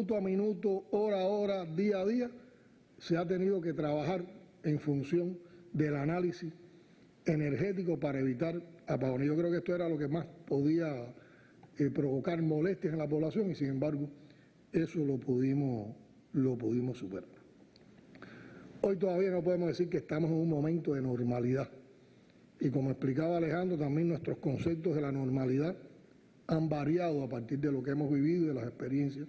minuto a minuto, hora a hora, día a día, se ha tenido que trabajar en función del análisis energético para evitar apagones. Yo creo que esto era lo que más podía provocar molestias en la población y sin embargo eso lo pudimos superar. Hoy todavía no podemos decir que estamos en un momento de normalidad y como explicaba Alejandro, también nuestros conceptos de la normalidad han variado a partir de lo que hemos vivido y de las experiencias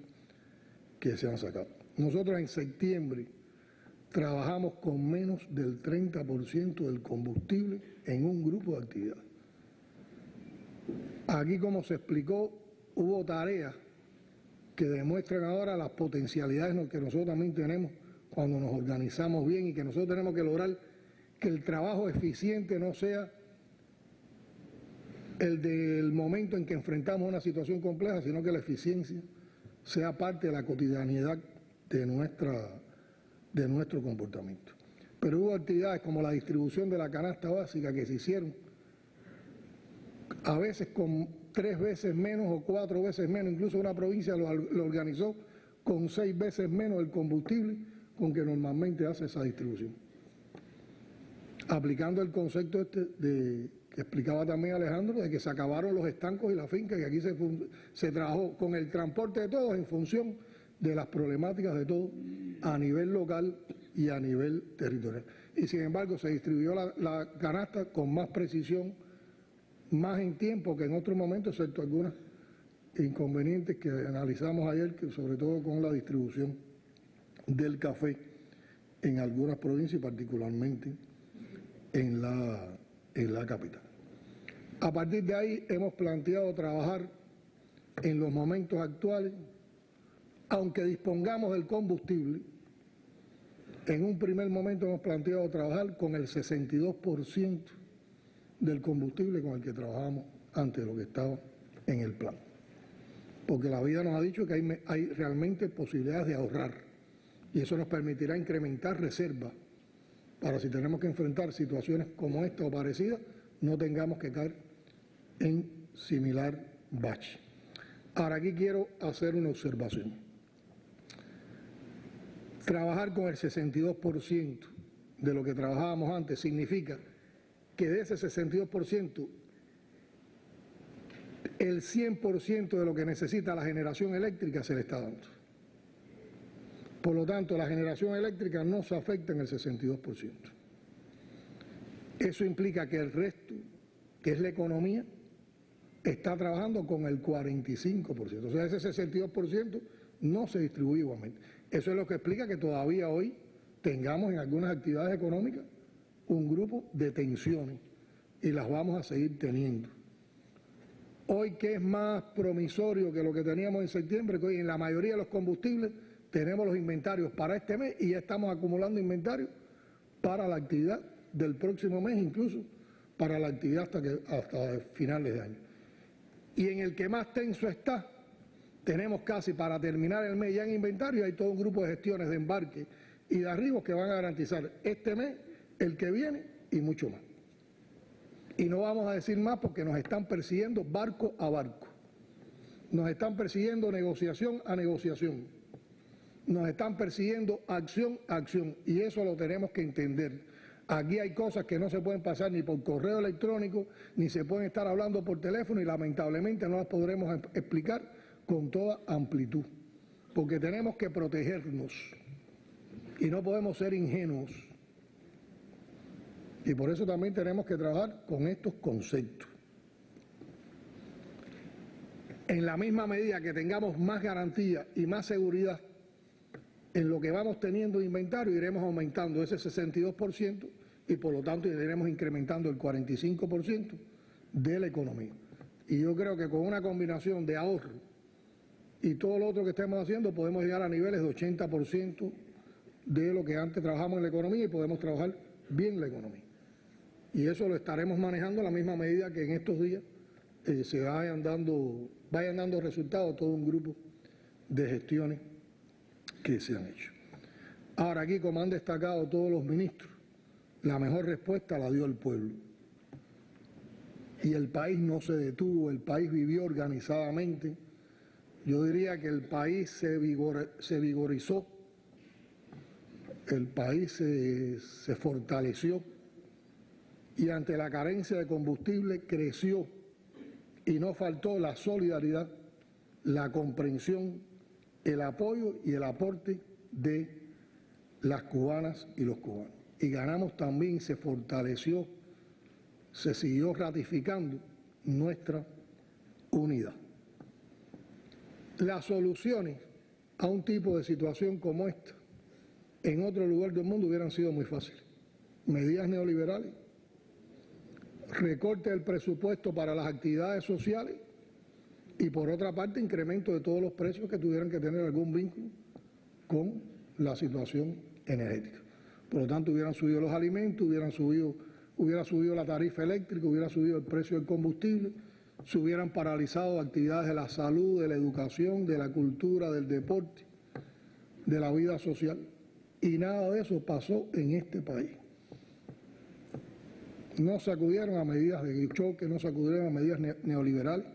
que se han sacado. Nosotros en septiembre trabajamos con menos del 30% del combustible en un grupo de actividades. Aquí, como se explicó, hubo tareas que demuestran ahora las potencialidades que nosotros también tenemos cuando nos organizamos bien y que nosotros tenemos que lograr que el trabajo eficiente no sea el del momento en que enfrentamos una situación compleja, sino que la eficiencia sea parte de la cotidianidad de nuestro comportamiento. Pero hubo actividades como la distribución de la canasta básica que se hicieron a veces con 3 veces menos o 4 veces menos, incluso una provincia lo organizó con 6 veces menos el combustible con que normalmente hace esa distribución. Aplicando el concepto que explicaba también Alejandro, de que se acabaron los estancos y la finca, y aquí se trabajó con el transporte de todos en función de las problemáticas de todos a nivel local y a nivel territorial. Y sin embargo se distribuyó la canasta con más precisión, más en tiempo que en otros momentos, excepto algunos inconvenientes que analizamos ayer, que sobre todo con la distribución del café en algunas provincias y particularmente en la capital. A partir de ahí hemos planteado trabajar en los momentos actuales, aunque dispongamos del combustible, en un primer momento hemos planteado trabajar con el 62% del combustible con el que trabajamos antes de lo que estaba en el plan. Porque la vida nos ha dicho que hay realmente posibilidades de ahorrar y eso nos permitirá incrementar reservas para si tenemos que enfrentar situaciones como esta o parecidas, no tengamos que caer en similar bache. Ahora aquí quiero hacer una observación. Trabajar con el 62% de lo que trabajábamos antes significa que de ese 62%, el 100% de lo que necesita la generación eléctrica se le está dando. Por lo tanto, la generación eléctrica no se afecta en el 62%. Eso implica que el resto, que es la economía, está trabajando con el 45%. O sea, ese 62% no se distribuye igualmente. Eso es lo que explica que todavía hoy tengamos en algunas actividades económicas un grupo de tensiones y las vamos a seguir teniendo. Hoy, que es más promisorio que lo que teníamos en septiembre, que hoy en la mayoría de los combustibles tenemos los inventarios para este mes y ya estamos acumulando inventarios para la actividad del próximo mes, incluso para la actividad hasta finales de año. Y en el que más tenso está, tenemos casi para terminar el mes ya en inventario, hay todo un grupo de gestiones de embarque y de arribos que van a garantizar este mes, el que viene y mucho más. Y no vamos a decir más porque nos están persiguiendo barco a barco, nos están persiguiendo negociación a negociación, nos están persiguiendo acción a acción y eso lo tenemos que entender. Aquí hay cosas que no se pueden pasar ni por correo electrónico, ni se pueden estar hablando por teléfono y lamentablemente no las podremos explicar con toda amplitud, porque tenemos que protegernos y no podemos ser ingenuos. Y por eso también tenemos que trabajar con estos conceptos. En la misma medida que tengamos más garantía y más seguridad en lo que vamos teniendo de inventario, iremos aumentando ese 62% y por lo tanto iremos incrementando el 45% de la economía. Y yo creo que con una combinación de ahorro y todo lo otro que estemos haciendo podemos llegar a niveles de 80% de lo que antes trabajamos en la economía y podemos trabajar bien la economía. Y eso lo estaremos manejando a la misma medida que en estos días se vayan dando resultados todo un grupo de gestiones que se han hecho. Ahora aquí, como han destacado todos los ministros, la mejor respuesta la dio el pueblo. Y el país no se detuvo, el país vivió organizadamente Yo diría que el país se vigorizó, el país se fortaleció y ante la carencia de combustible creció y no faltó la solidaridad, la comprensión, el apoyo y el aporte de las cubanas y los cubanos. Y ganamos también, se fortaleció, se siguió ratificando nuestra unidad. Las soluciones a un tipo de situación como esta en otro lugar del mundo hubieran sido muy fáciles. Medidas neoliberales, recorte del presupuesto para las actividades sociales y por otra parte incremento de todos los precios que tuvieran que tener algún vínculo con la situación energética. Por lo tanto, hubieran subido los alimentos, hubiera subido la tarifa eléctrica, hubiera subido el precio del combustible, se hubieran paralizado actividades de la salud, de la educación, de la cultura, del deporte, de la vida social. Y nada de eso pasó en este país. No se acudieron a medidas de choque, no se acudieron a medidas neoliberales,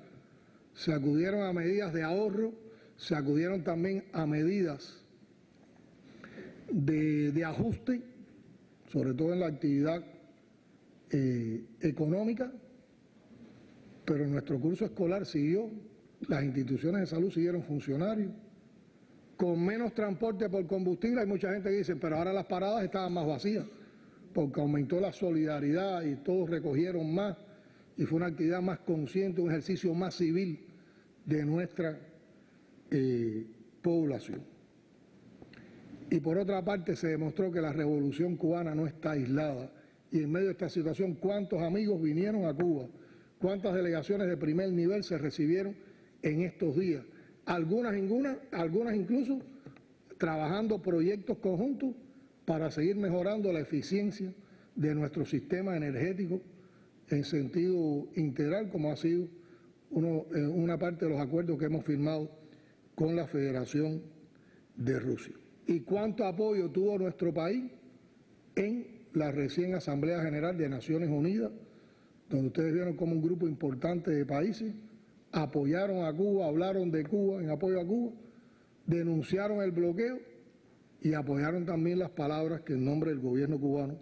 se acudieron a medidas de ahorro, se acudieron también a medidas de ajuste, sobre todo en la actividad económica, pero nuestro curso escolar siguió, las instituciones de salud siguieron funcionando, con menos transporte por combustible. Hay mucha gente que dice, pero ahora las paradas estaban más vacías, porque aumentó la solidaridad y todos recogieron más, y fue una actividad más consciente, un ejercicio más civil de nuestra población. Y por otra parte se demostró que la revolución cubana no está aislada, y en medio de esta situación, ¿cuántos amigos vinieron a Cuba? ¿Cuántas delegaciones de primer nivel se recibieron en estos días? Algunas incluso trabajando proyectos conjuntos para seguir mejorando la eficiencia de nuestro sistema energético en sentido integral, como ha sido una parte de los acuerdos que hemos firmado con la Federación de Rusia. ¿Y cuánto apoyo tuvo nuestro país en la recién Asamblea General de Naciones Unidas, donde ustedes vieron como un grupo importante de países apoyaron a Cuba, hablaron de Cuba en apoyo a Cuba, denunciaron el bloqueo y apoyaron también las palabras que en nombre del gobierno cubano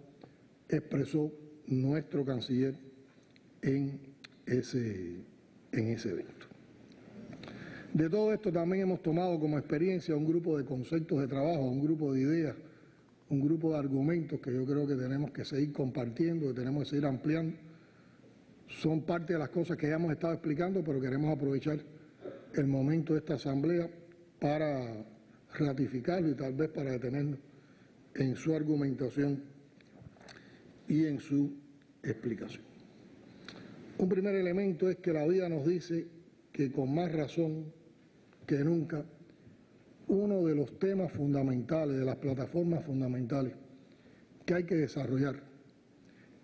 expresó nuestro canciller en ese evento? De todo esto también hemos tomado como experiencia un grupo de conceptos de trabajo, un grupo de ideas, un grupo de argumentos que yo creo que tenemos que seguir compartiendo, que tenemos que seguir ampliando. Son parte de las cosas que ya hemos estado explicando, pero queremos aprovechar el momento de esta asamblea para ratificarlo y tal vez para detenernos en su argumentación y en su explicación. Un primer elemento es que la vida nos dice que con más razón que nunca, uno de los temas fundamentales, de las plataformas fundamentales que hay que desarrollar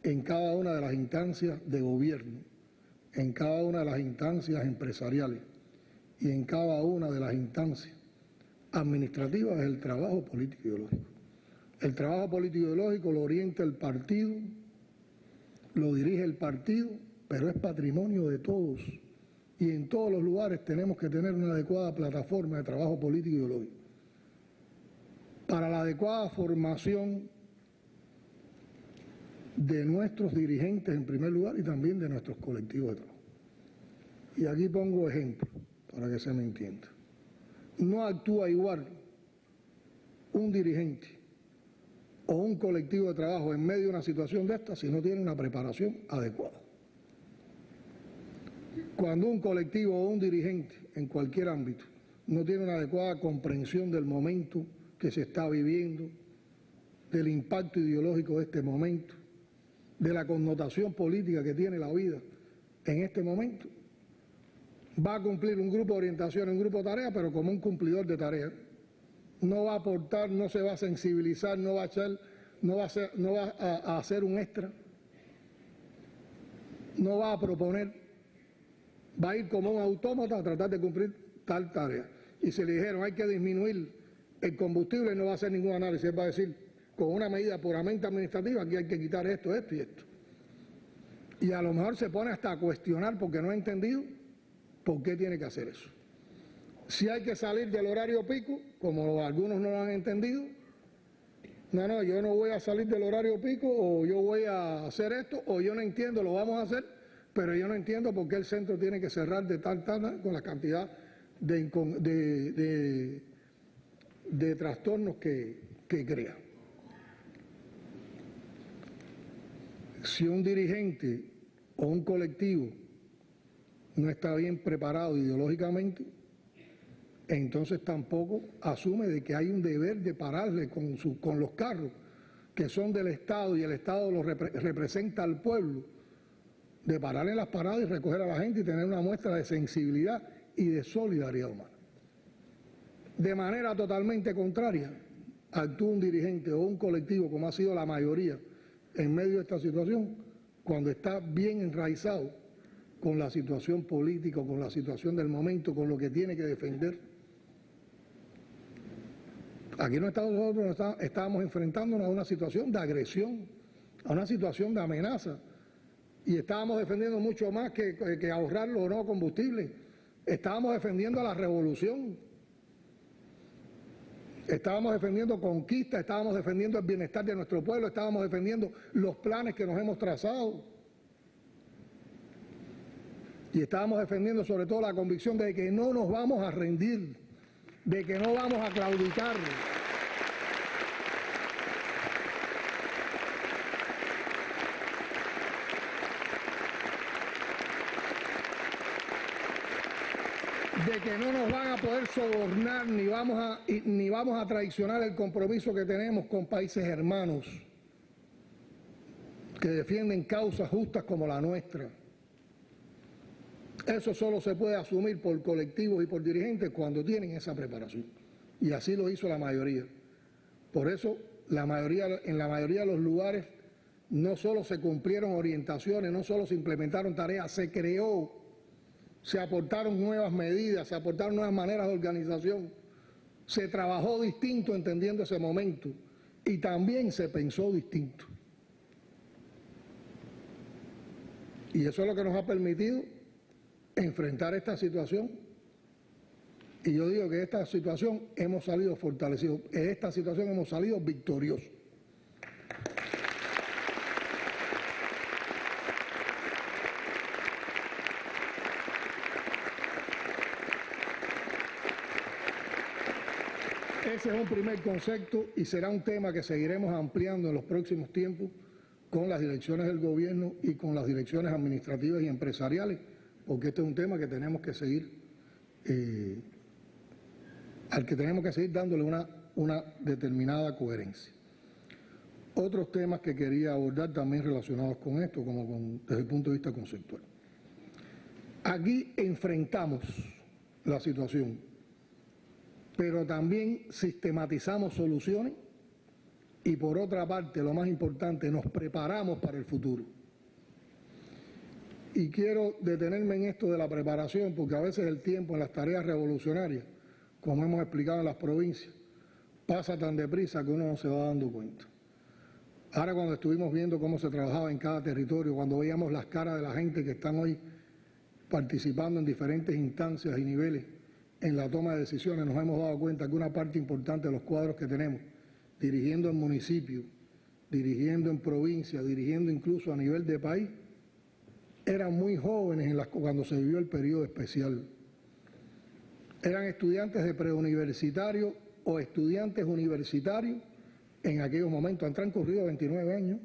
en cada una de las instancias de gobierno, en cada una de las instancias empresariales y en cada una de las instancias administrativas es el trabajo político ideológico. El trabajo político ideológico lo orienta el partido, lo dirige el partido, pero es patrimonio de todos. Y en todos los lugares tenemos que tener una adecuada plataforma de trabajo político ideológico. Para la adecuada formación de nuestros dirigentes en primer lugar y también de nuestros colectivos de trabajo. Y aquí pongo ejemplos para que se me entienda. No actúa igual un dirigente o un colectivo de trabajo en medio de una situación de esta si no tiene una preparación adecuada. Cuando un colectivo o un dirigente en cualquier ámbito no tiene una adecuada comprensión del momento que se está viviendo, del impacto ideológico de este momento, de la connotación política que tiene la vida en este momento, va a cumplir un grupo de orientación, un grupo de tareas, pero como un cumplidor de tareas. No va a aportar, no se va a sensibilizar, no va a hacer un extra, no va a proponer, va a ir como un autómata a tratar de cumplir tal tarea. Y si le dijeron hay que disminuir el combustible, no va a hacer ningún análisis, él va a decir con una medida puramente administrativa, aquí hay que quitar esto, esto y esto. Y a lo mejor se pone hasta a cuestionar porque no ha entendido por qué tiene que hacer eso. Si hay que salir del horario pico, como algunos no lo han entendido, no, yo no voy a salir del horario pico, o yo voy a hacer esto, o yo no entiendo, lo vamos a hacer, pero yo no entiendo por qué el centro tiene que cerrar de tal con la cantidad de trastornos que crea. Si un dirigente o un colectivo no está bien preparado ideológicamente, entonces tampoco asume de que hay un deber de pararle con los carros que son del Estado y el Estado lo representa al pueblo, de pararle las paradas y recoger a la gente y tener una muestra de sensibilidad y de solidaridad humana. De manera totalmente contraria, actúa un dirigente o un colectivo, como ha sido la mayoría en medio de esta situación, cuando está bien enraizado con la situación política, con la situación del momento, con lo que tiene que defender. Aquí nosotros estábamos enfrentándonos a una situación de agresión, a una situación de amenaza, y estábamos defendiendo mucho más que ahorrar o no combustible. Estábamos defendiendo a la revolución, estábamos defendiendo conquista, estábamos defendiendo el bienestar de nuestro pueblo, estábamos defendiendo los planes que nos hemos trazado. Y estábamos defendiendo sobre todo la convicción de que no nos vamos a rendir, de que no vamos a claudicar. De que no nos van a poder sobornar ni vamos a traicionar el compromiso que tenemos con países hermanos que defienden causas justas como la nuestra. Eso solo se puede asumir por colectivos y por dirigentes cuando tienen esa preparación. Y así lo hizo la mayoría. Por eso en la mayoría de los lugares no solo se cumplieron orientaciones, no solo se implementaron tareas, se creó, se aportaron nuevas medidas, se aportaron nuevas maneras de organización, se trabajó distinto entendiendo ese momento y también se pensó distinto. Y eso es lo que nos ha permitido enfrentar esta situación. Y yo digo que de esta situación hemos salido fortalecidos, de esta situación hemos salido victoriosos. Ese es un primer concepto y será un tema que seguiremos ampliando en los próximos tiempos con las direcciones del gobierno y con las direcciones administrativas y empresariales, porque este es un tema que tenemos que seguir, al que tenemos que seguir dándole una determinada coherencia. Otros temas que quería abordar también relacionados con esto, desde el punto de vista conceptual. Aquí enfrentamos la situación, pero también sistematizamos soluciones y por otra parte, lo más importante, nos preparamos para el futuro. Y quiero detenerme en esto de la preparación, porque a veces el tiempo en las tareas revolucionarias, como hemos explicado en las provincias, pasa tan deprisa que uno no se va dando cuenta. Ahora cuando estuvimos viendo cómo se trabajaba en cada territorio, cuando veíamos las caras de la gente que están hoy participando en diferentes instancias y niveles en la toma de decisiones, nos hemos dado cuenta que una parte importante de los cuadros que tenemos, dirigiendo en municipios, dirigiendo en provincias, dirigiendo incluso a nivel de país, eran muy jóvenes cuando se vivió el periodo especial. Eran estudiantes de preuniversitario o estudiantes universitarios en aquellos momentos. Han transcurrido 29 años.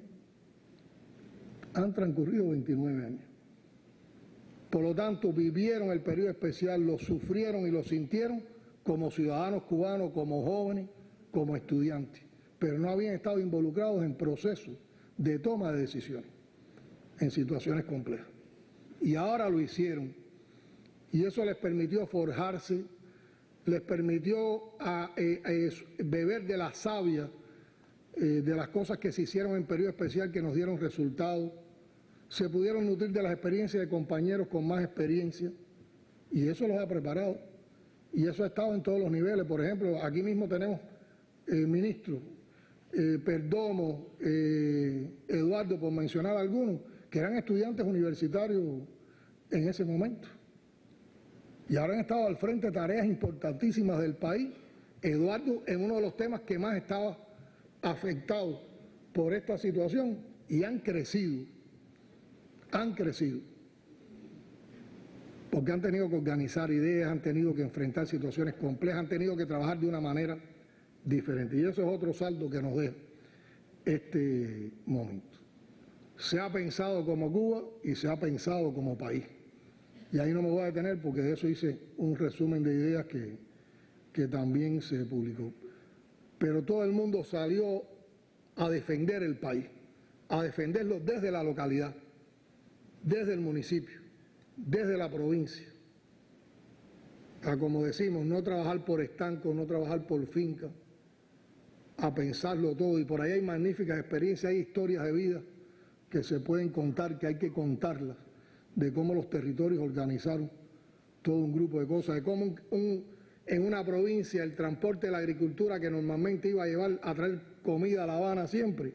Han transcurrido 29 años. Por lo tanto, vivieron el periodo especial, lo sufrieron y lo sintieron como ciudadanos cubanos, como jóvenes, como estudiantes, pero no habían estado involucrados en procesos de toma de decisiones, en situaciones complejas. Y ahora lo hicieron, y eso les permitió forjarse, les permitió beber de la savia de las cosas que se hicieron en periodo especial que nos dieron resultados, se pudieron nutrir de las experiencias de compañeros con más experiencia, y eso los ha preparado, y eso ha estado en todos los niveles. Por ejemplo, aquí mismo tenemos ministros, Perdomo, Eduardo, por mencionar algunos, que eran estudiantes universitarios en ese momento. y ahora han estado al frente de tareas importantísimas del país. Eduardo en uno de los temas que más estaba afectado por esta situación, y han crecido, porque han tenido que organizar ideas, han tenido que enfrentar situaciones complejas, han tenido que trabajar de una manera diferente, y eso es otro saldo que nos deja este momento. Se ha pensado como Cuba y se ha pensado como país, y ahí no me voy a detener porque de eso hice un resumen de ideas que también se publicó. Pero todo el mundo salió a defender el país, a defenderlo desde la localidad, desde el municipio, desde la provincia. A, como decimos, no trabajar por estancos, no trabajar por finca, a pensarlo todo. Y por ahí hay magníficas experiencias, hay historias de vida que se pueden contar, que hay que contarlas, de cómo los territorios organizaron todo un grupo de cosas, de cómo en una provincia el transporte de la agricultura que normalmente iba a traer comida a La Habana siempre,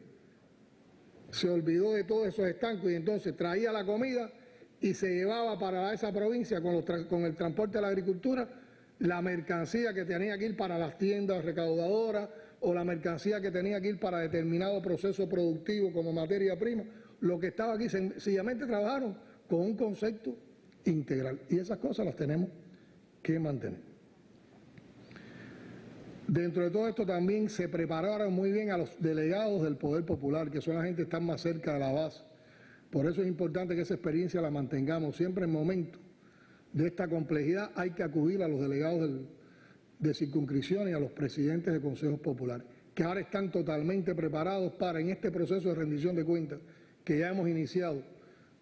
se olvidó de todos esos estancos y entonces traía la comida y se llevaba para esa provincia con el transporte de la agricultura la mercancía que tenía que ir para las tiendas recaudadoras o la mercancía que tenía que ir para determinado proceso productivo como materia prima. Lo que estaba aquí, sencillamente trabajaron con un concepto integral, y esas cosas las tenemos que mantener. Dentro de todo esto también se prepararon muy bien a los delegados del Poder Popular, que son la gente que está más cerca de la base. Por eso es importante que esa experiencia la mantengamos. Siempre en momentos de esta complejidad hay que acudir a los delegados de circunscripción y a los presidentes de consejos populares, que ahora están totalmente preparados para, en este proceso de rendición de cuentas que ya hemos iniciado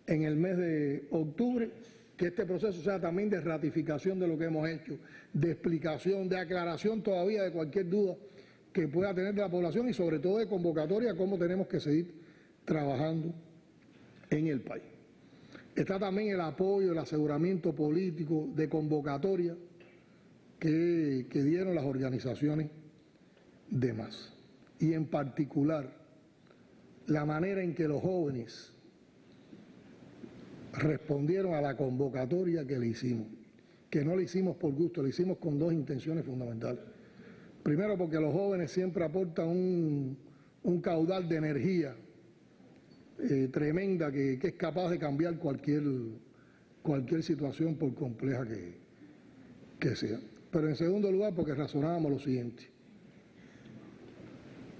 en el mes de octubre, que este proceso sea también de ratificación de lo que hemos hecho, de explicación, de aclaración todavía de cualquier duda que pueda tener de la población y sobre todo de convocatoria a cómo tenemos que seguir trabajando en el país. Está también el apoyo, el aseguramiento político de convocatoria que dieron las organizaciones de masa, y en particular la manera en que los jóvenes respondieron a la convocatoria que le hicimos, que no le hicimos por gusto, le hicimos con dos intenciones fundamentales. Primero, porque los jóvenes siempre aportan un caudal de energía tremenda que es capaz de cambiar cualquier situación por compleja que sea. Pero en segundo lugar, porque razonábamos lo siguiente: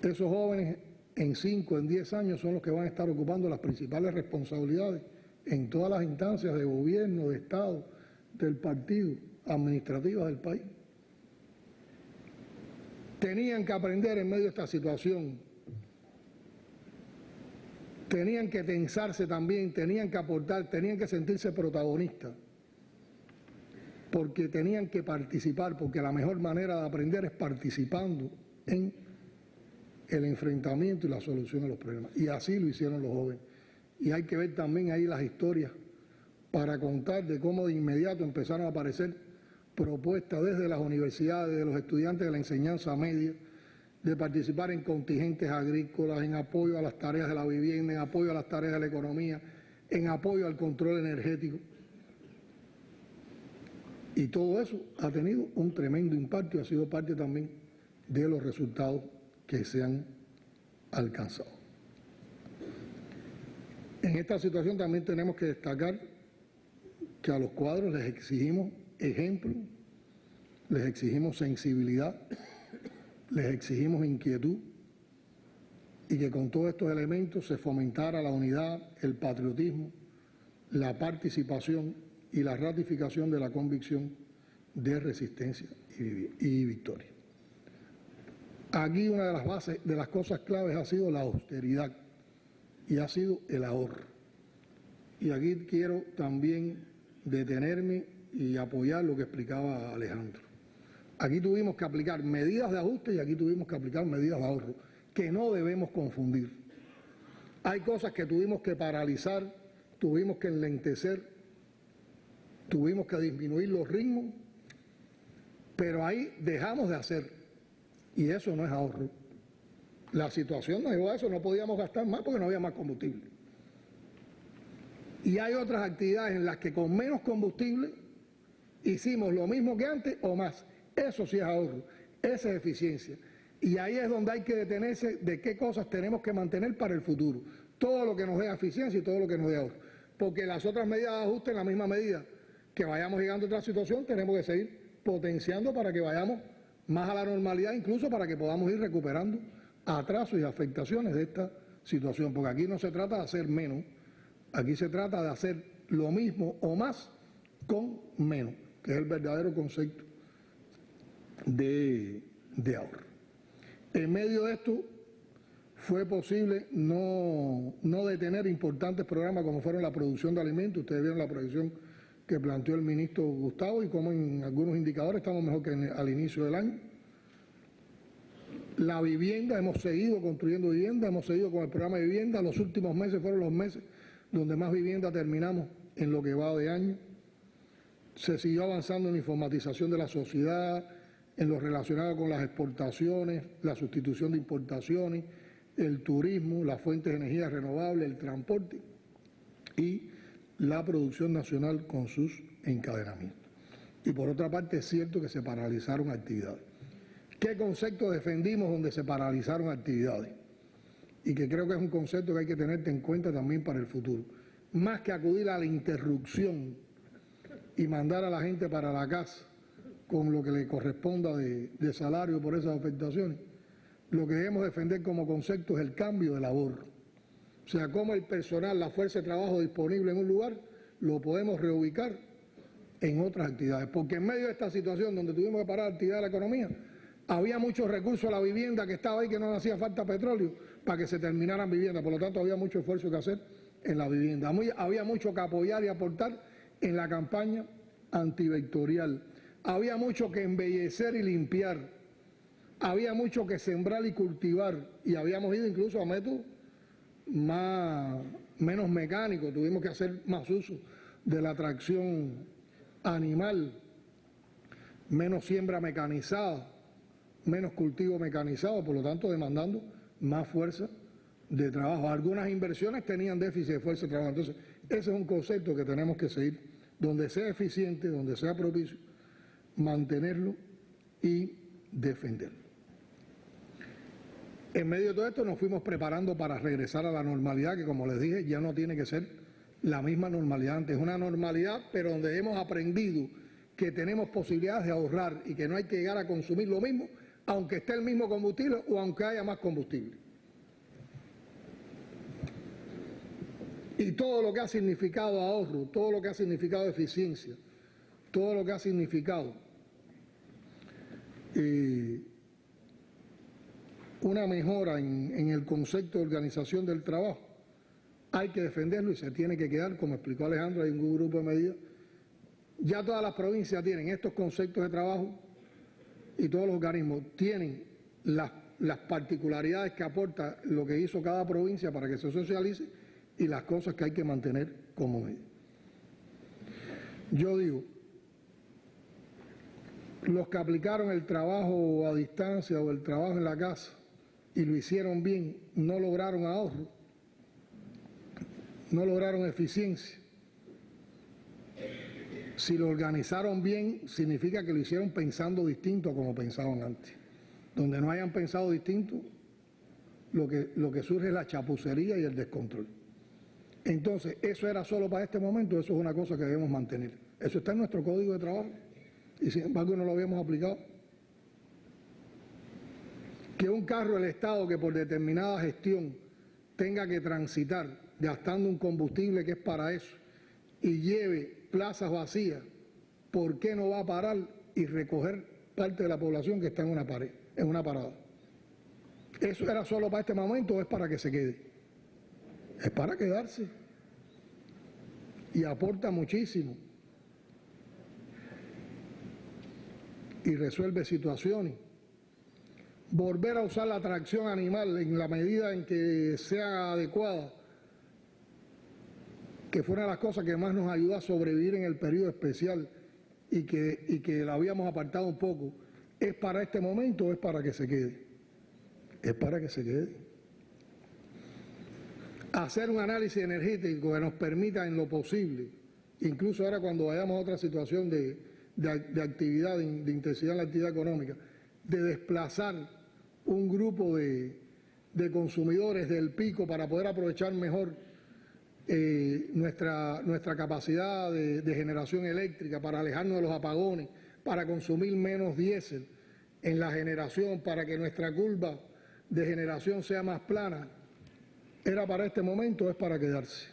esos jóvenes en 5, en 10 años son los que van a estar ocupando las principales responsabilidades en todas las instancias de gobierno, de Estado, del partido, administrativas del país. Tenían que aprender en medio de esta situación, tenían que tensarse también, tenían que aportar, tenían que sentirse protagonistas, porque tenían que participar, porque la mejor manera de aprender es participando en el enfrentamiento y la solución de los problemas. Y así lo hicieron los jóvenes. Y hay que ver también ahí las historias para contar de cómo de inmediato empezaron a aparecer propuestas desde las universidades, de los estudiantes de la enseñanza media, de participar en contingentes agrícolas, en apoyo a las tareas de la vivienda, en apoyo a las tareas de la economía, en apoyo al control energético. Y todo eso ha tenido un tremendo impacto y ha sido parte también de los resultados que se han alcanzado. En esta situación también tenemos que destacar que a los cuadros les exigimos ejemplo, les exigimos sensibilidad, les exigimos inquietud, y que con todos estos elementos se fomentara la unidad, el patriotismo, la participación y la ratificación de la convicción de resistencia y victoria. Aquí una de las bases, de las cosas claves, ha sido la austeridad y ha sido el ahorro. Y aquí quiero también detenerme y apoyar lo que explicaba Alejandro. Aquí tuvimos que aplicar medidas de ajuste y aquí tuvimos que aplicar medidas de ahorro, que no debemos confundir. Hay cosas que tuvimos que paralizar, tuvimos que enlentecer, tuvimos que disminuir los ritmos, pero ahí dejamos de hacer. Y eso no es ahorro. La situación nos llevó a eso, no podíamos gastar más porque no había más combustible. Y hay otras actividades en las que con menos combustible hicimos lo mismo que antes o más. Eso sí es ahorro, esa es eficiencia. Y ahí es donde hay que detenerse de qué cosas tenemos que mantener para el futuro. Todo lo que nos dé eficiencia y todo lo que nos dé ahorro. Porque las otras medidas de ajuste, en la misma medida que vayamos llegando a otra situación, tenemos que seguir potenciando para que vayamos más a la normalidad, incluso para que podamos ir recuperando atrasos y afectaciones de esta situación. Porque aquí no se trata de hacer menos, aquí se trata de hacer lo mismo o más con menos, que es el verdadero concepto de ahorro. En medio de esto fue posible no detener importantes programas como fueron la producción de alimentos. Ustedes vieron la proyección que planteó el ministro Gustavo y como en algunos indicadores estamos mejor que al inicio del año. La vivienda, hemos seguido construyendo vivienda, hemos seguido con el programa de vivienda. Los últimos meses fueron los meses donde más vivienda terminamos en lo que va de año. Se siguió avanzando en la informatización de la sociedad, en lo relacionado con las exportaciones, la sustitución de importaciones, el turismo, las fuentes de energía renovables, el transporte y la producción nacional con sus encadenamientos. Y por otra parte es cierto que se paralizaron actividades. ¿Qué concepto defendimos donde se paralizaron actividades? Y que creo que es un concepto que hay que tener en cuenta también para el futuro. Más que acudir a la interrupción y mandar a la gente para la casa con lo que le corresponda de salario por esas afectaciones, lo que debemos defender como concepto es el cambio de labor. O sea, cómo el personal, la fuerza de trabajo disponible en un lugar, lo podemos reubicar en otras actividades. Porque en medio de esta situación donde tuvimos que parar la actividad de la economía, había muchos recursos a la vivienda que estaba ahí, que no le hacía falta petróleo para que se terminaran viviendas. Por lo tanto, había mucho esfuerzo que hacer en la vivienda. Había mucho que apoyar y aportar en la campaña antivectorial. Había mucho que embellecer y limpiar. Había mucho que sembrar y cultivar. Y habíamos ido incluso a métodos menos mecánicos. Tuvimos que hacer más uso de la tracción animal, menos siembra mecanizada, menos cultivo mecanizado, por lo tanto demandando más fuerza de trabajo. Algunas inversiones tenían déficit de fuerza de trabajo. Entonces, ese es un concepto que tenemos que seguir, donde sea eficiente, donde sea propicio, mantenerlo y defenderlo. En medio de todo esto nos fuimos preparando para regresar a la normalidad, que como les dije, ya no tiene que ser la misma normalidad antes. Es una normalidad, pero donde hemos aprendido que tenemos posibilidades de ahorrar y que no hay que llegar a consumir lo mismo, aunque esté el mismo combustible o aunque haya más combustible. Y todo lo que ha significado ahorro, todo lo que ha significado eficiencia, todo lo que ha significado una mejora en el concepto de organización del trabajo, hay que defenderlo y se tiene que quedar, como explicó Alejandro, hay un grupo de medidas. Ya todas las provincias tienen estos conceptos de trabajo y todos los organismos tienen las particularidades que aporta lo que hizo cada provincia para que se socialice y las cosas que hay que mantener como medida. Yo digo, los que aplicaron el trabajo a distancia o el trabajo en la casa y lo hicieron bien, no lograron ahorro, no lograron eficiencia. Si lo organizaron bien, significa que lo hicieron pensando distinto a como pensaban antes. Donde no hayan pensado distinto, lo que surge es la chapucería y el descontrol. Entonces, ¿eso era solo para este momento? Eso es una cosa que debemos mantener. Eso está en nuestro código de trabajo y sin embargo no lo habíamos aplicado. Que un carro del Estado que por determinada gestión tenga que transitar gastando un combustible que es para eso y lleve plazas vacías, ¿por qué no va a parar y recoger parte de la población que está en una parada? ¿Eso era solo para este momento o es para que se quede? Es para quedarse. Y aporta muchísimo. Y resuelve situaciones. Volver a usar la tracción animal en la medida en que sea adecuada, que fue una de las cosas que más nos ayudó a sobrevivir en el periodo especial y que la habíamos apartado un poco, ¿es para este momento o es para que se quede? Es para que se quede. Hacer un análisis energético que nos permita en lo posible, incluso ahora cuando vayamos a otra situación de de actividad, de intensidad en la actividad económica, de desplazar un grupo de consumidores del pico para poder aprovechar mejor nuestra capacidad de generación eléctrica, para alejarnos de los apagones, para consumir menos diésel en la generación, para que nuestra curva de generación sea más plana, ¿era para este momento o es para quedarse?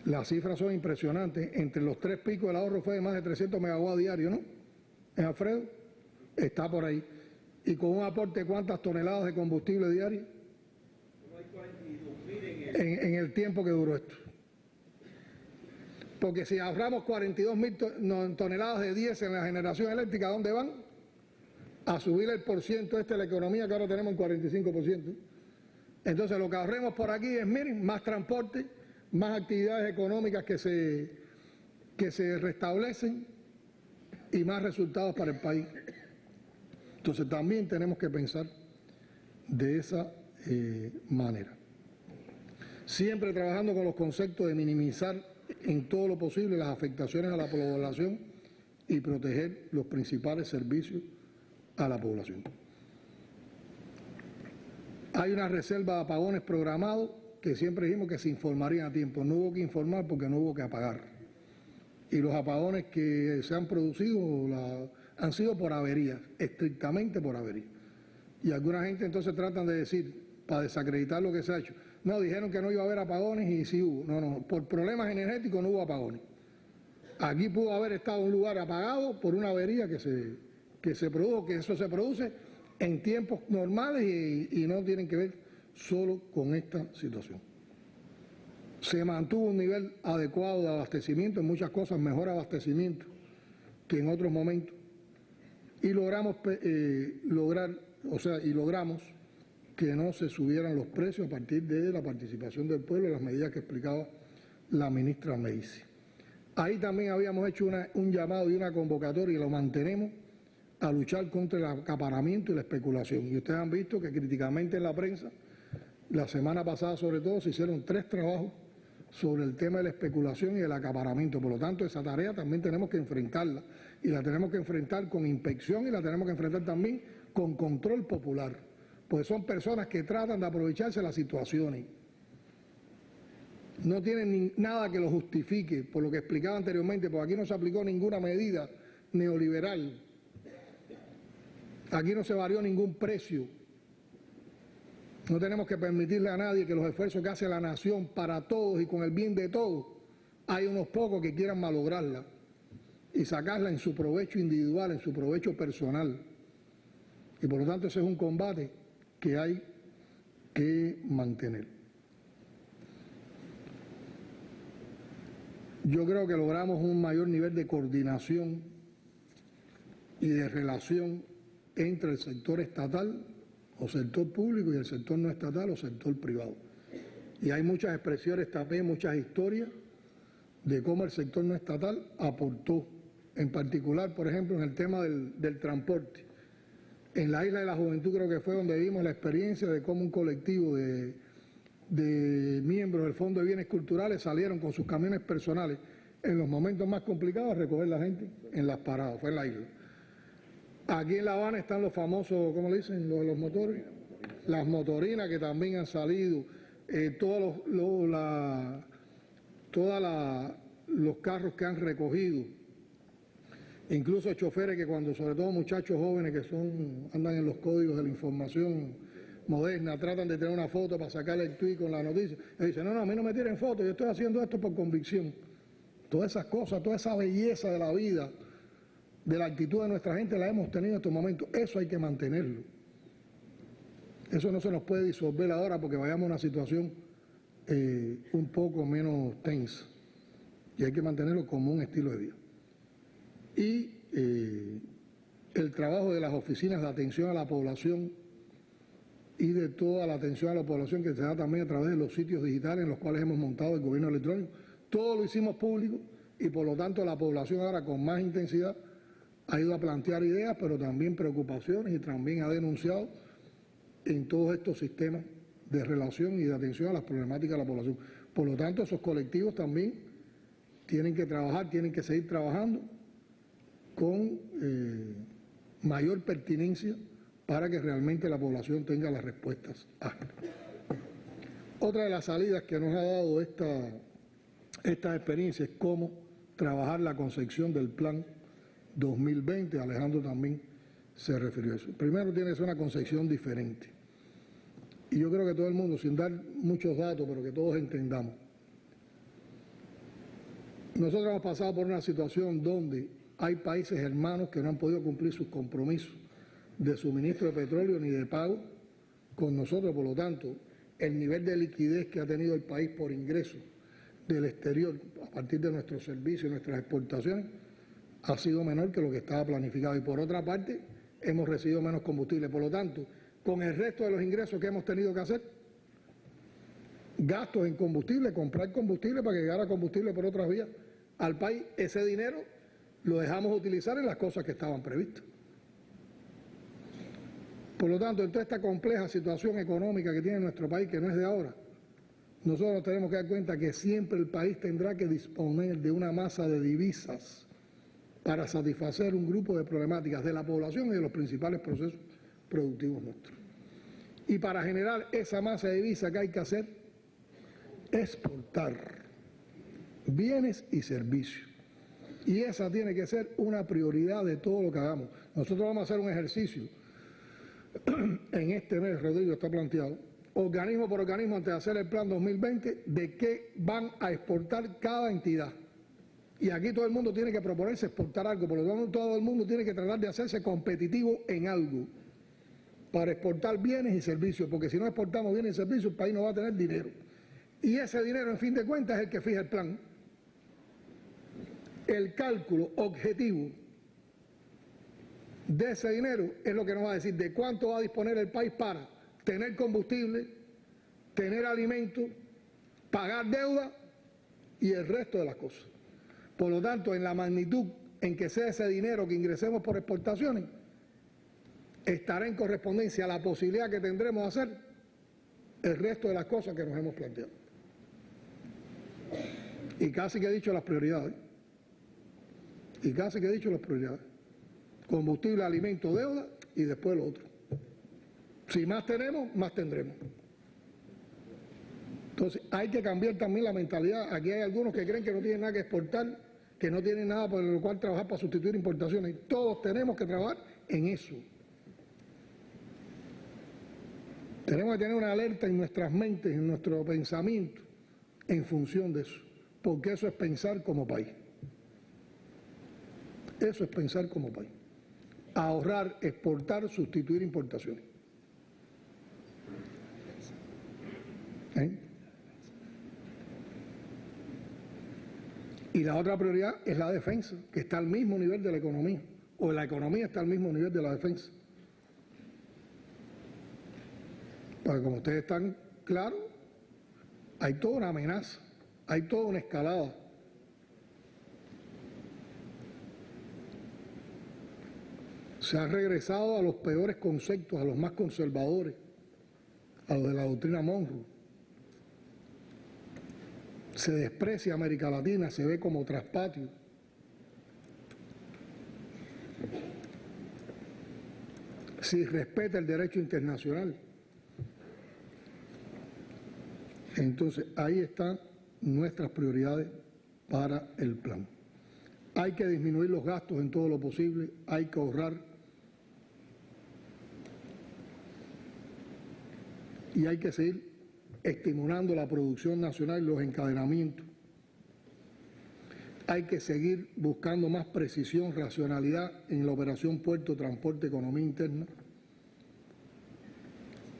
Las cifras son impresionantes. Entre los 3 picos el ahorro fue de más de 300 megawatts diarios, ¿no? ¿En Alfredo? Está por ahí. ¿Y con un aporte de cuántas toneladas de combustible diario? En el tiempo que duró esto. Porque si ahorramos 42.000 toneladas de diésel en la generación eléctrica, ¿a dónde van? A subir el porciento de la economía que ahora tenemos en 45%. Entonces lo que ahorremos por aquí es, miren, más transporte, más actividades económicas que se restablecen y más resultados para el país. Entonces también tenemos que pensar de esa manera. Siempre trabajando con los conceptos de minimizar en todo lo posible las afectaciones a la población y proteger los principales servicios a la población. Hay una reserva de apagones programados que siempre dijimos que se informarían a tiempo. No hubo que informar porque no hubo que apagar. Y los apagones que se han producido han sido por averías, estrictamente por averías. Y alguna gente entonces tratan de decir, para desacreditar lo que se ha hecho, no, dijeron que no iba a haber apagones y sí hubo. No, por problemas energéticos no hubo apagones. Aquí pudo haber estado un lugar apagado por una avería que se produjo, que eso se produce en tiempos normales y no tienen que ver solo con esta situación. Se mantuvo un nivel adecuado de abastecimiento, en muchas cosas mejor abastecimiento que en otros momentos, y logramos que no se subieran los precios a partir de la participación del pueblo y las medidas que explicaba la ministra Macy. Ahí también habíamos hecho un llamado y una convocatoria, y lo mantenemos, a luchar contra el acaparamiento y la especulación. Y ustedes han visto que críticamente en la prensa, la semana pasada sobre todo, se hicieron 3 trabajos sobre el tema de la especulación y el acaparamiento. Por lo tanto, esa tarea también tenemos que enfrentarla, y la tenemos que enfrentar con inspección y la tenemos que enfrentar también con control popular, pues son personas que tratan de aprovecharse de las situaciones. No tienen nada que lo justifique, por lo que explicaba anteriormente, porque aquí no se aplicó ninguna medida neoliberal. Aquí no se varió ningún precio. No tenemos que permitirle a nadie que los esfuerzos que hace la nación para todos y con el bien de todos, hay unos pocos que quieran malograrla y sacarla en su provecho individual, en su provecho personal. Y por lo tanto ese es un combate que hay que mantener. Yo creo que logramos un mayor nivel de coordinación y de relación entre el sector estatal o sector público y el sector no estatal o sector privado. Y hay muchas expresiones también, muchas historias de cómo el sector no estatal aportó, en particular, por ejemplo, en el tema del transporte. En la Isla de la Juventud creo que fue donde vimos la experiencia de cómo un colectivo de miembros del Fondo de Bienes Culturales salieron con sus camiones personales en los momentos más complicados a recoger a la gente en las paradas, fue en la isla. Aquí en La Habana están los famosos, ¿cómo le dicen? Los motores, las motorinas que también han salido, todos los carros que han recogido, incluso choferes que cuando, sobre todo muchachos jóvenes que andan en los códigos de la información moderna, tratan de tener una foto para sacarle el tuit con la noticia, y dicen, no, a mí no me tiren fotos, yo estoy haciendo esto por convicción. Todas esas cosas, toda esa belleza de la vida, de la actitud de nuestra gente, la hemos tenido en estos momentos. Eso hay que mantenerlo. Eso no se nos puede disolver ahora porque vayamos a una situación un poco menos tensa. Y hay que mantenerlo como un estilo de vida. Y el trabajo de las oficinas de atención a la población y de toda la atención a la población que se da también a través de los sitios digitales en los cuales hemos montado el gobierno electrónico. Todo lo hicimos público y por lo tanto la población ahora con más intensidad ha ido a plantear ideas, pero también preocupaciones, y también ha denunciado en todos estos sistemas de relación y de atención a las problemáticas de la población. Por lo tanto, esos colectivos también tienen que trabajar, tienen que seguir trabajando con mayor pertinencia para que realmente la población tenga las respuestas ágiles. Otra de las salidas que nos ha dado esta experiencia es cómo trabajar la concepción del plan 2020. Alejandro también se refirió a eso. Primero tiene que ser una concepción diferente. Y yo creo que todo el mundo, sin dar muchos datos, pero que todos entendamos. Nosotros hemos pasado por una situación donde hay países hermanos que no han podido cumplir sus compromisos de suministro de petróleo ni de pago con nosotros. Por lo tanto, el nivel de liquidez que ha tenido el país por ingresos del exterior a partir de nuestros servicios y nuestras exportaciones ha sido menor que lo que estaba planificado. Y por otra parte, hemos recibido menos combustible. Por lo tanto, con el resto de los ingresos que hemos tenido que hacer, gastos en combustible, comprar combustible para que llegara combustible por otras vías al país, ese dinero lo dejamos utilizar en las cosas que estaban previstas. Por lo tanto, en toda esta compleja situación económica que tiene nuestro país, que no es de ahora, nosotros tenemos que dar cuenta que siempre el país tendrá que disponer de una masa de divisas para satisfacer un grupo de problemáticas de la población y de los principales procesos productivos nuestros. Y para generar esa masa de divisas, ¿qué hay que hacer? Exportar bienes y servicios. Y esa tiene que ser una prioridad de todo lo que hagamos. Nosotros vamos a hacer un ejercicio en este mes, Rodrigo, está planteado, organismo por organismo, antes de hacer el plan 2020, de qué van a exportar cada entidad. Y aquí todo el mundo tiene que proponerse exportar algo, por lo tanto todo el mundo tiene que tratar de hacerse competitivo en algo para exportar bienes y servicios, porque si no exportamos bienes y servicios, el país no va a tener dinero. Y ese dinero, en fin de cuentas, es el que fija el plan. El cálculo objetivo de ese dinero es lo que nos va a decir de cuánto va a disponer el país para tener combustible, tener alimentos, pagar deuda y el resto de las cosas. Por lo tanto, en la magnitud en que sea ese dinero que ingresemos por exportaciones, estará en correspondencia a la posibilidad que tendremos de hacer el resto de las cosas que nos hemos planteado. Y casi que he dicho las prioridades. Combustible, alimento, deuda y después lo otro. Si más tenemos, más tendremos. Entonces hay que cambiar también la mentalidad. Aquí hay algunos que creen que no tienen nada que exportar, que no tienen nada por lo cual trabajar para sustituir importaciones. Todos tenemos que trabajar en eso. Tenemos que tener una alerta en nuestras mentes, en nuestro pensamiento, en función de eso. Porque eso es pensar como país. Eso es pensar como país. Ahorrar, exportar, sustituir importaciones. Y la otra prioridad es la defensa, que está al mismo nivel de la economía, o la economía está al mismo nivel de la defensa. Porque como ustedes están claros, hay toda una amenaza, hay toda una escalada. Se ha regresado a los peores conceptos, a los más conservadores, a los de la doctrina Monroe. Se desprecia América Latina, se ve como traspatio. Se respeta el derecho internacional. Entonces, ahí están nuestras prioridades para el plan. Hay que disminuir los gastos en todo lo posible, hay que ahorrar y hay que seguir estimulando la producción nacional y los encadenamientos. Hay que seguir buscando más precisión, racionalidad en la operación puerto, transporte, economía interna.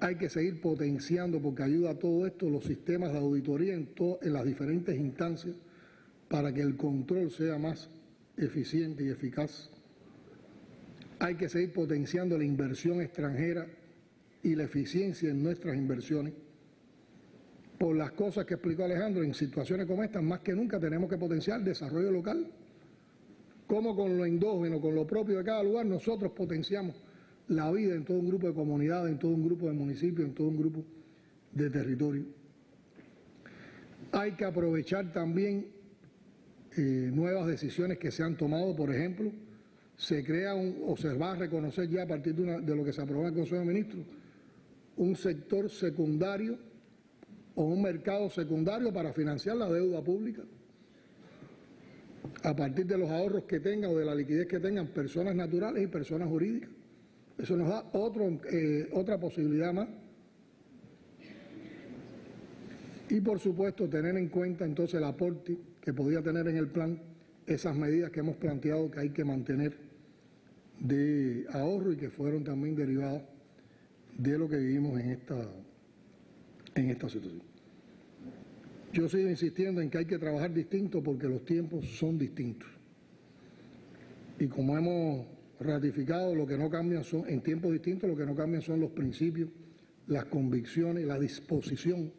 Hay que seguir potenciando, porque ayuda a todo esto, los sistemas de auditoría en las diferentes instancias para que el control sea más eficiente y eficaz. Hay que seguir potenciando la inversión extranjera y la eficiencia en nuestras inversiones. Por las cosas que explicó Alejandro, en situaciones como estas, más que nunca tenemos que potenciar el desarrollo local. Como con lo endógeno, con lo propio de cada lugar, nosotros potenciamos la vida en todo un grupo de comunidades, en todo un grupo de municipios, en todo un grupo de territorios. Hay que aprovechar también nuevas decisiones que se han tomado, por ejemplo, se crea o se va a reconocer ya a partir de lo que se aprobó en el Consejo de Ministros, un sector secundario o un mercado secundario para financiar la deuda pública a partir de los ahorros que tengan o de la liquidez que tengan personas naturales y personas jurídicas. Eso nos da otra posibilidad más. Y por supuesto tener en cuenta entonces el aporte que podía tener en el plan esas medidas que hemos planteado que hay que mantener de ahorro y que fueron también derivadas de lo que vivimos en esta situación. Yo sigo insistiendo en que hay que trabajar distinto porque los tiempos son distintos. Y como hemos ratificado, lo que no cambian son, en tiempos distintos, lo que no cambian son los principios, las convicciones, la disposición,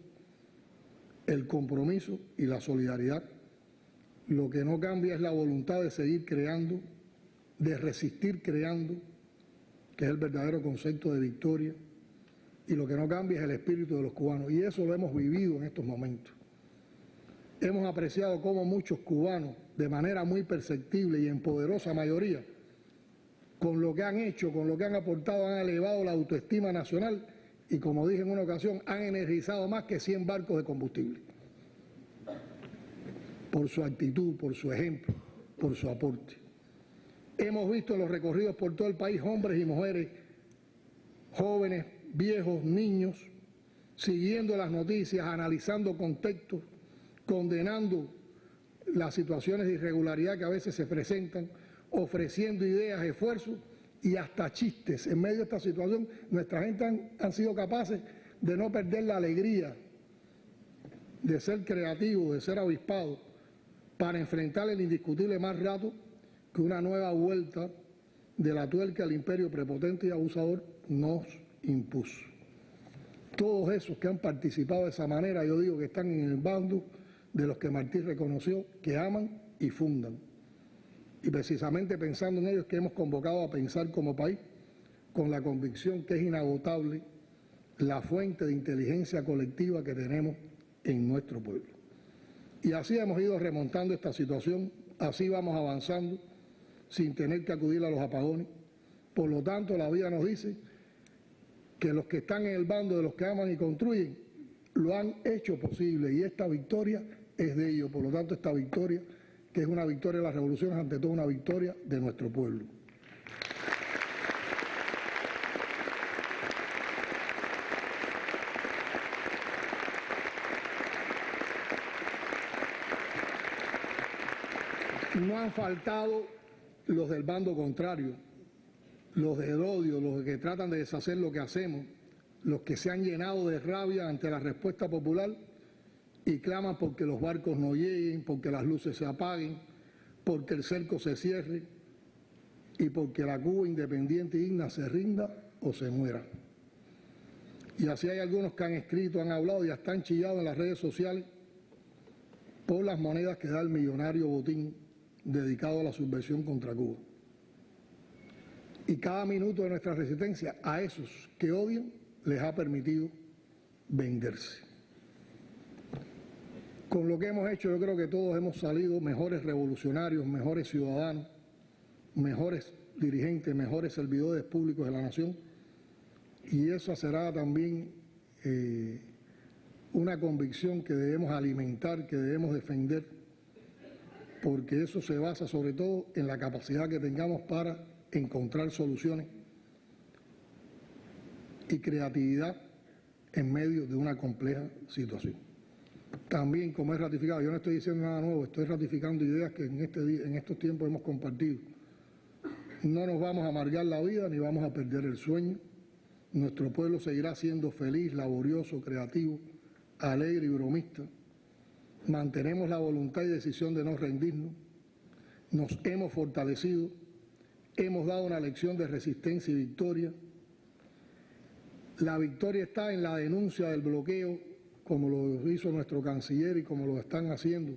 el compromiso y la solidaridad. Lo que no cambia es la voluntad de seguir creando, de resistir creando, que es el verdadero concepto de victoria, y lo que no cambia es el espíritu de los cubanos, y eso lo hemos vivido en estos momentos. Hemos apreciado cómo muchos cubanos, de manera muy perceptible y en poderosa mayoría, con lo que han hecho, con lo que han aportado, han elevado la autoestima nacional y, como dije en una ocasión, han energizado más que 100 barcos de combustible. Por su actitud, por su ejemplo, por su aporte. Hemos visto en los recorridos por todo el país hombres y mujeres, jóvenes, viejos, niños, siguiendo las noticias, analizando contextos, condenando las situaciones de irregularidad que a veces se presentan, ofreciendo ideas, esfuerzos y hasta chistes. En medio de esta situación, nuestra gente han sido capaces de no perder la alegría, de ser creativos, de ser avispados, para enfrentar el indiscutible más rato que una nueva vuelta de la tuerca al imperio prepotente y abusador nos impuso. Todos esos que han participado de esa manera, yo digo que están en el bando de los que Martí reconoció que aman y fundan. Y precisamente pensando en ellos que hemos convocado a pensar como país, con la convicción que es inagotable la fuente de inteligencia colectiva que tenemos en nuestro pueblo. Y así hemos ido remontando esta situación, así vamos avanzando, sin tener que acudir a los apagones. Por lo tanto, la vida nos dice que los que están en el bando de los que aman y construyen, lo han hecho posible y esta victoria es de ellos. Por lo tanto, esta victoria, que es una victoria de la revolución, es ante todo una victoria de nuestro pueblo. No han faltado los del bando contrario, los del odio, los que tratan de deshacer lo que hacemos, los que se han llenado de rabia ante la respuesta popular y claman porque los barcos no lleguen, porque las luces se apaguen, porque el cerco se cierre y porque la Cuba independiente y digna se rinda o se muera. Y así hay algunos que han escrito, han hablado y hasta han chillado en las redes sociales por las monedas que da el millonario botín dedicado a la subversión contra Cuba. Y cada minuto de nuestra resistencia a esos que odian les ha permitido venderse. Con lo que hemos hecho, yo creo que todos hemos salido mejores revolucionarios, mejores ciudadanos, mejores dirigentes, mejores servidores públicos de la nación, y eso será también una convicción que debemos alimentar, que debemos defender, porque eso se basa sobre todo en la capacidad que tengamos para encontrar soluciones y creatividad en medio de una compleja situación. También, como es ratificado, yo no estoy diciendo nada nuevo, estoy ratificando ideas que en estos tiempos hemos compartido. No nos vamos a amargar la vida ni vamos a perder el sueño. Nuestro pueblo seguirá siendo feliz, laborioso, creativo, alegre y bromista. Mantenemos la voluntad y decisión de no rendirnos. Nos hemos fortalecido. Hemos dado una lección de resistencia y victoria. La victoria está en la denuncia del bloqueo, como lo hizo nuestro canciller y como lo están haciendo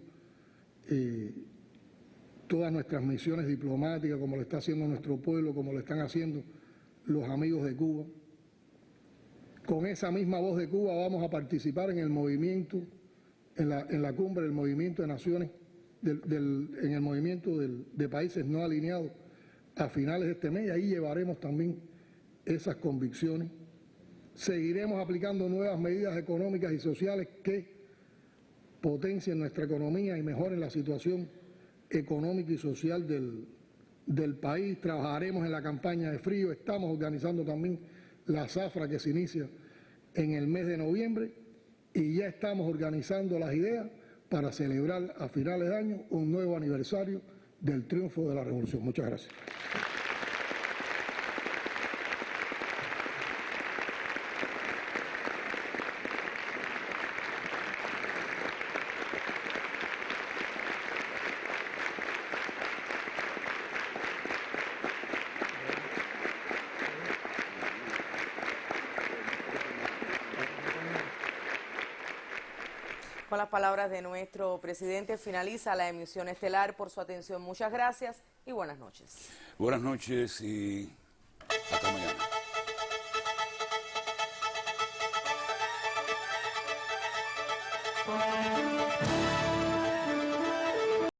todas nuestras misiones diplomáticas, como lo está haciendo nuestro pueblo, como lo están haciendo los amigos de Cuba. Con esa misma voz de Cuba vamos a participar en el movimiento, en la cumbre del movimiento de naciones, en el movimiento de países no alineados a finales de este mes y ahí llevaremos también esas convicciones. Seguiremos aplicando nuevas medidas económicas y sociales que potencien nuestra economía y mejoren la situación económica y social del país. Trabajaremos en la campaña de frío, estamos organizando también la zafra que se inicia en el mes de noviembre y ya estamos organizando las ideas para celebrar a finales de año un nuevo aniversario del triunfo de la revolución. Muchas gracias. Con las palabras de nuestro presidente finaliza la emisión estelar. Por su atención, muchas gracias y buenas noches. Buenas noches y hasta mañana.